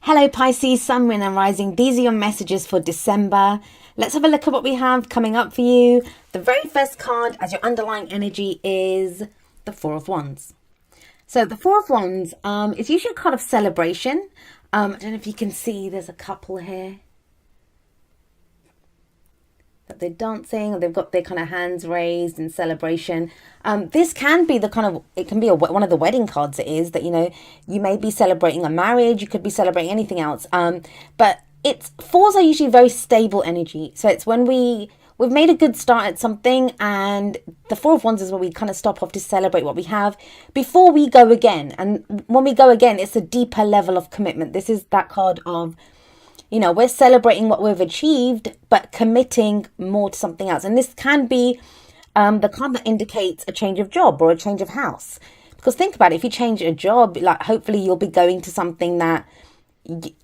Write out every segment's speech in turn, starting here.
Hello Pisces, Sun, Moon and Rising. These are your messages for December. Let's have a look at what we have coming up for you. The very first card as your underlying energy is the Four of Wands. So the Four of Wands is usually a card of celebration. I don't know if you can see, there's a couple here that they're dancing, or they've got their kind of hands raised in celebration. This can be the kind of, it can be one of the wedding cards. It is that, you may be celebrating a marriage, you could be celebrating anything else. But it's, fours are usually very stable energy. So it's when we've made a good start at something, and the Four of Wands is where we kind of stop off to celebrate what we have before we go again. And when we go again, it's a deeper level of commitment. This is that card of, we're celebrating what we've achieved, but committing more to something else. And this can be the card that indicates a change of job or a change of house. Because think about it, if you change a job, like hopefully you'll be going to something that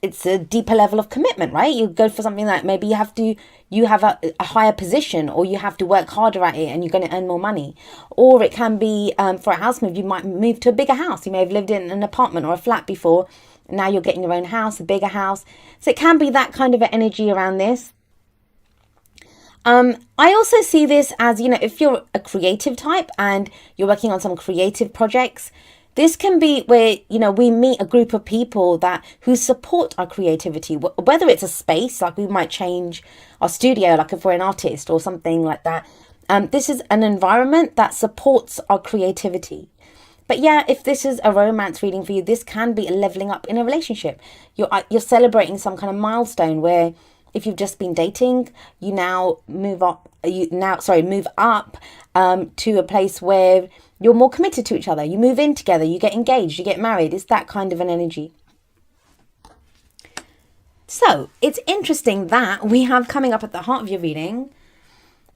it's a deeper level of commitment, right? You go for something that maybe you have a higher position, or you have to work harder at it and you're going to earn more money. Or it can be for a house move, you might move to a bigger house. You may have lived in an apartment or a flat before. Now you're getting your own house, a bigger house. So it can be that kind of an energy around this. I also see this as, if you're a creative type and you're working on some creative projects, this can be where, we meet a group of people who support our creativity, whether it's a space, like we might change our studio, like if we're an artist or something like that. This is an environment that supports our creativity. But yeah, if this is a romance reading for you, this can be a leveling up in a relationship. You're celebrating some kind of milestone where, if you've just been dating, you now move up. Move up to a place where you're more committed to each other. You move in together. You get engaged. You get married. It's that kind of an energy. So it's interesting that we have coming up at the heart of your reading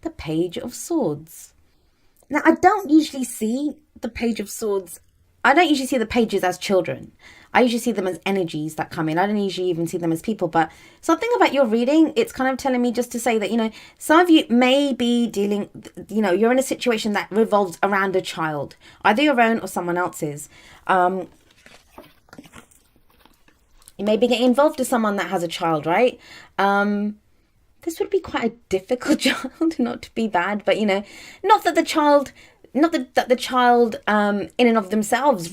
the Page of Swords. Now, I don't usually see the Page of Swords. I don't usually see the pages as children. I usually see them as energies that come in. I don't usually even see them as people. But something about your reading, it's kind of telling me just to say that, some of you may be dealing, you're in a situation that revolves around a child, either your own or someone else's. You may be getting involved with someone that has a child, right? This would be quite a difficult child, not to be bad, but not that the child in and of themselves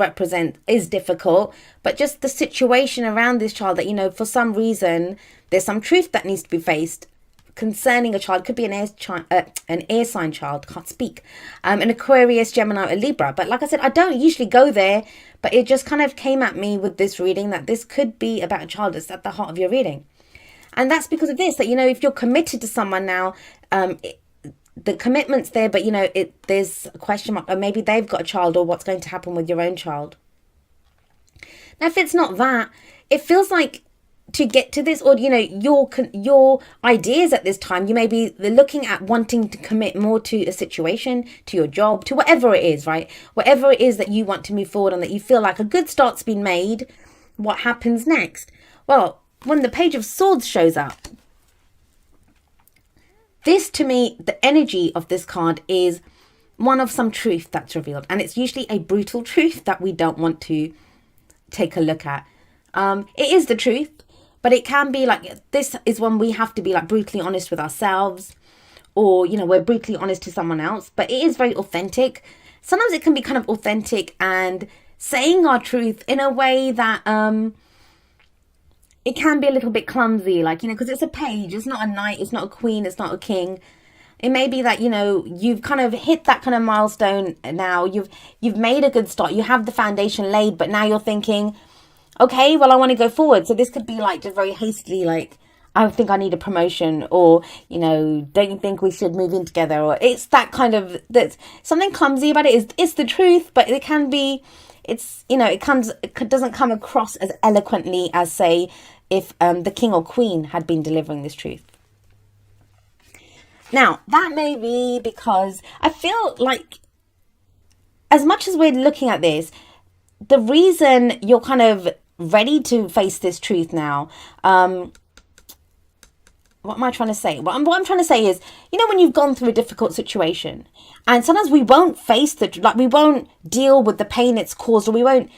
is difficult, but just the situation around this child that, for some reason, there's some truth that needs to be faced concerning a child. Could be an air sign child, can't speak, an Aquarius, Gemini, or Libra. But like I said, I don't usually go there, but it just kind of came at me with this reading that this could be about a child that's at the heart of your reading. And that's because of this, that, if you're committed to someone now, the commitment's there, but, there's a question mark, or maybe they've got a child, or what's going to happen with your own child. Now, if it's not that, it feels like to get to this, or, your ideas at this time, you may be looking at wanting to commit more to a situation, to your job, to whatever it is, right? Whatever it is that you want to move forward on, that you feel like a good start's been made, what happens next? Well, when the Page of Swords shows up, this, to me, the energy of this card is one of some truth that's revealed. And it's usually a brutal truth that we don't want to take a look at. It is the truth, but it can be like, this is when we have to be like brutally honest with ourselves, or, we're brutally honest to someone else. But it is very authentic. Sometimes it can be kind of authentic and saying our truth in a way that it can be a little bit clumsy, like, because it's a page, it's not a knight, it's not a queen, it's not a king. It may be that, you've kind of hit that kind of milestone now, you've made a good start, you have the foundation laid, but now you're thinking, okay, well, I want to go forward. So this could be like just very hastily, like, I think I need a promotion, or, don't you think we should move in together? Or it's that kind of, that's something clumsy about it. It's the truth, but it can be, it doesn't come across as eloquently as, say, if the king or queen had been delivering this truth. Now, that may be because I feel like, as much as we're looking at this, the reason you're kind of ready to face this truth now, what am I trying to say? What I'm trying to say is, when you've gone through a difficult situation, and sometimes we won't face we won't deal with the pain it's caused, or we won't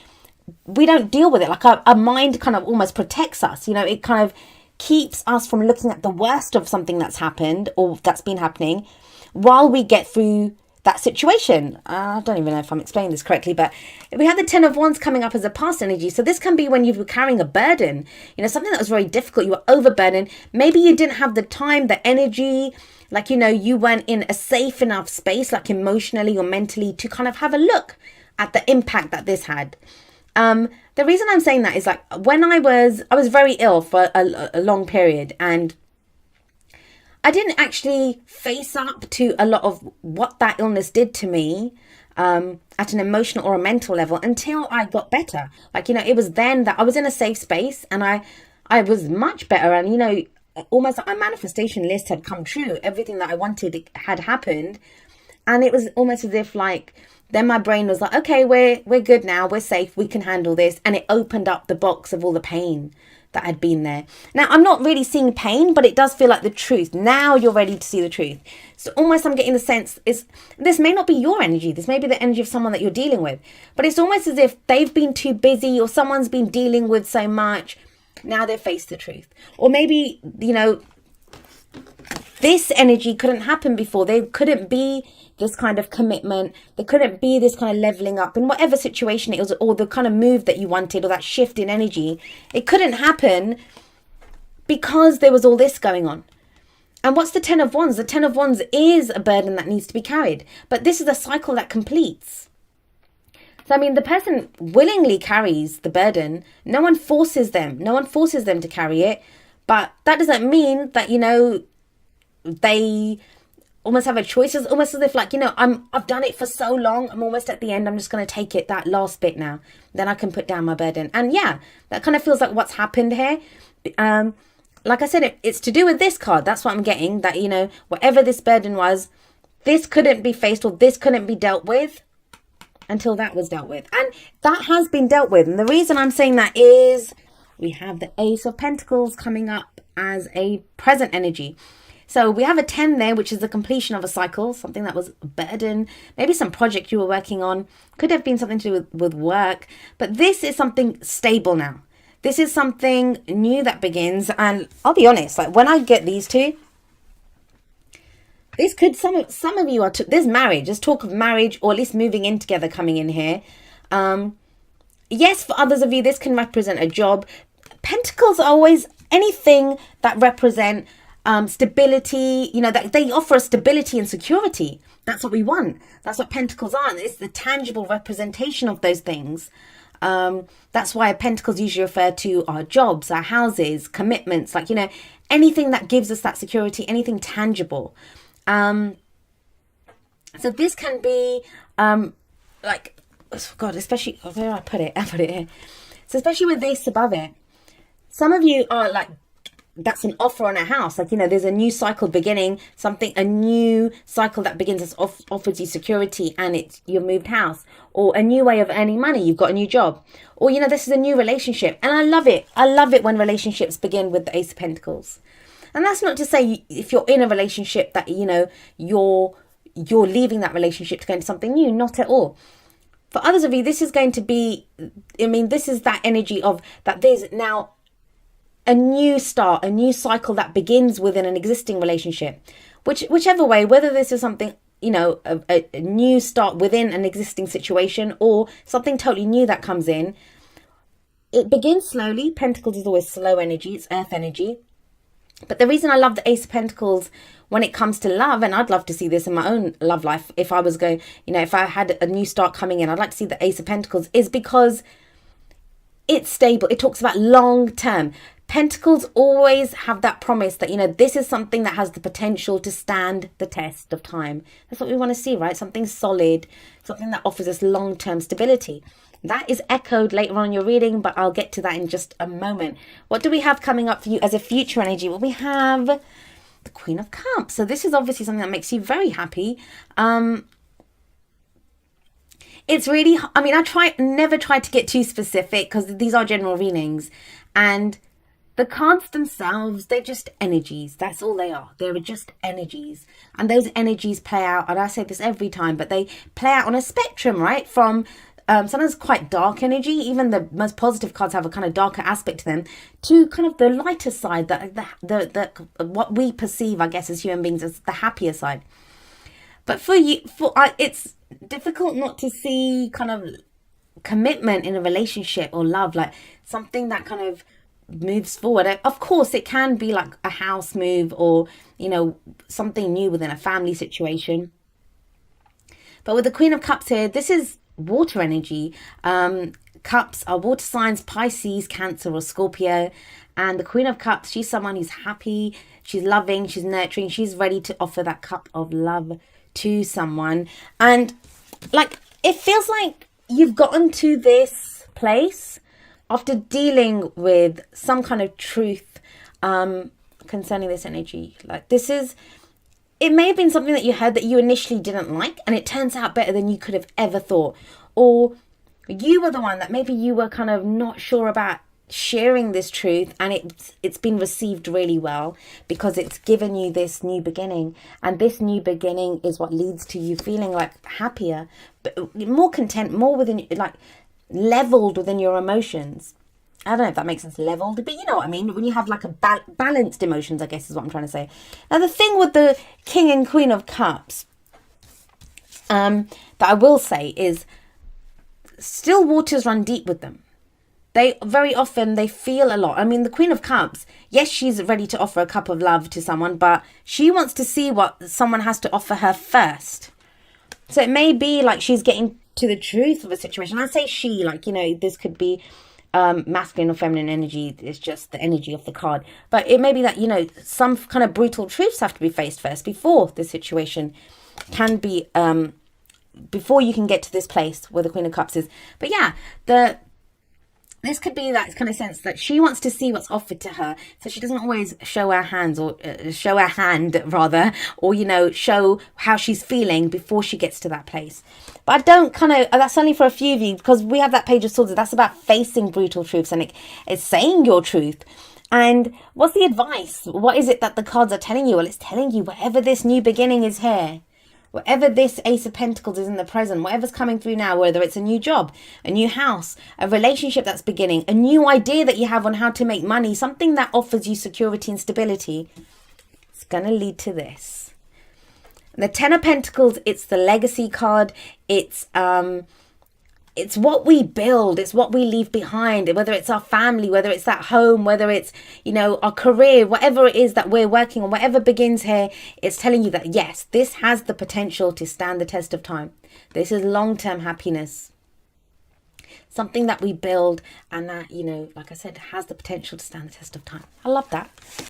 we don't deal with it. Like our mind kind of almost protects us. It kind of keeps us from looking at the worst of something that's happened or that's been happening while we get through that situation. I don't even know if I'm explaining this correctly, but we have the Ten of Wands coming up as a past energy. So this can be when you were carrying a burden, something that was very difficult. You were overburdened. Maybe you didn't have the time, the energy, like, you weren't in a safe enough space, like emotionally or mentally, to kind of have a look at the impact that this had. The reason I'm saying that is, like, when I was very ill for a long period, and I didn't actually face up to a lot of what that illness did to me at an emotional or a mental level until I got better. Like, it was then that I was in a safe space and I was much better. And, almost like my manifestation list had come true. Everything that I wanted had happened. And it was almost as if, like, then my brain was like, okay, we're good now. We're safe. We can handle this. And it opened up the box of all the pain that had been there. Now, I'm not really seeing pain, but it does feel like the truth. Now you're ready to see the truth. So almost I'm getting the sense this may not be your energy. This may be the energy of someone that you're dealing with. But it's almost as if they've been too busy or someone's been dealing with so much. Now they've faced the truth. Or maybe, this energy couldn't happen before. There couldn't be this kind of commitment. There couldn't be this kind of leveling up in whatever situation it was, or the kind of move that you wanted, or that shift in energy. It couldn't happen because there was all this going on. And what's the Ten of Wands? The Ten of Wands is a burden that needs to be carried. But this is a cycle that completes. So, I mean, the person willingly carries the burden. No one forces them. No one forces them to carry it. But that doesn't mean that, they almost have a choice. It's almost as if, like, I've done it for so long. I'm almost at the end. I'm just going to take it, that last bit now. Then I can put down my burden. And yeah, that kind of feels like what's happened here. Like I said, it's to do with this card. That's what I'm getting. That, whatever this burden was, this couldn't be faced or this couldn't be dealt with until that was dealt with. And that has been dealt with. And the reason I'm saying that is we have the Ace of Pentacles coming up as a present energy. So we have a 10 there, which is the completion of a cycle, something that was a burden, maybe some project you were working on, could have been something to do with work. But this is something stable now. This is something new that begins. And I'll be honest, like, when I get these two, this could, some of you are, there's marriage, there's talk of marriage, or at least moving in together coming in here. Yes, for others of you, this can represent a job. Pentacles are always anything that represent stability, that they offer us stability and security. That's what we want. That's what Pentacles are. It's the tangible representation of those things. That's why Pentacles usually refer to our jobs, our houses, commitments, like, anything that gives us that security, anything tangible. So this can be, like, oh God, especially, where do I put it? I put it here. So especially with this above it, some of you are like, that's an offer on a house. Like, there's a new cycle beginning, a new cycle that begins that offers you security, and it's your moved house, or a new way of earning money. You've got a new job, or, this is a new relationship. And I love it. I love it when relationships begin with the Ace of Pentacles. And that's not to say if you're in a relationship that, you're leaving that relationship to go into something new. Not at all. For others of you, this is going to be, this is that energy of that there's now a new start, a new cycle that begins within an existing relationship. Whichever way, whether this is something, a new start within an existing situation, or something totally new that comes in, it begins slowly. Pentacles is always slow energy. It's earth energy. But the reason I love the Ace of Pentacles when it comes to love, and I'd love to see this in my own love life, if I was going, if I had a new start coming in, I'd like to see the Ace of Pentacles, is because it's stable. It talks about long term. Pentacles always have that promise that, this is something that has the potential to stand the test of time. That's what we want to see, right? Something solid, something that offers us long-term stability. That is echoed later on in your reading, but I'll get to that in just a moment. What do we have coming up for you as a future energy? Well, we have the Queen of Cups. So this is obviously something that makes you very happy. It's really, I never try to get too specific because these are general readings. And the cards themselves, they're just energies. That's all they are. They're just energies. And those energies play out, and I say this every time, but they play out on a spectrum, right? From sometimes quite dark energy. Even the most positive cards have a kind of darker aspect to them, to kind of the lighter side, the what we perceive, I guess, as human beings as the happier side. But for you, it's difficult not to see kind of commitment in a relationship or love, like something that kind of moves forward. Of course, it can be like a house move, or something new within a family situation. But with the Queen of Cups here, this is water energy. Cups are water signs: Pisces, Cancer, or Scorpio. And the Queen of Cups, she's someone who's happy, she's loving, she's nurturing, she's ready to offer that cup of love to someone. And like, it feels like you've gotten to this place after dealing with some kind of truth concerning this energy. Like, this is, it may have been something that you heard that you initially didn't like, and it turns out better than you could have ever thought. Or you were the one that maybe you were kind of not sure about sharing this truth, and it's been received really well because it's given you this new beginning. And this new beginning is what leads to you feeling like happier, but more content, more within, like, leveled within your emotions. I don't know if that makes sense, leveled, but you know what I mean. When you have like a balanced emotions, I guess is what I'm trying to say. Now, the thing with the King and Queen of Cups, that I will say is, still waters run deep with them. They very often, they feel a lot. I mean, the Queen of Cups, yes, she's ready to offer a cup of love to someone, but she wants to see what someone has to offer her first. So it may be like she's getting to the truth of a situation. I say she, like, this could be masculine or feminine energy. It's just the energy of the card. But it may be that, some kind of brutal truths have to be faced first before the situation can be, before you can get to this place where the Queen of Cups is. But yeah, this could be that kind of sense that she wants to see what's offered to her, so she doesn't always show her hands, or show her hand rather, or show how she's feeling before she gets to that place. But I don't that's only for a few of you, because we have that Page of Swords. That's about facing brutal truths, and it's saying your truth. And what's the advice? What is it that the cards are telling you? Well, it's telling you, whatever this new beginning is here, whatever this Ace of Pentacles is in the present, whatever's coming through now, whether it's a new job, a new house, a relationship that's beginning, a new idea that you have on how to make money, something that offers you security and stability, it's going to lead to this. The Ten of Pentacles, it's the legacy card. It's what we build, it's what we leave behind, whether it's our family, whether it's that home, whether it's, our career, whatever it is that we're working on, whatever begins here, it's telling you that, yes, this has the potential to stand the test of time. This is long-term happiness. Something that we build, and that, like I said, has the potential to stand the test of time. I love that.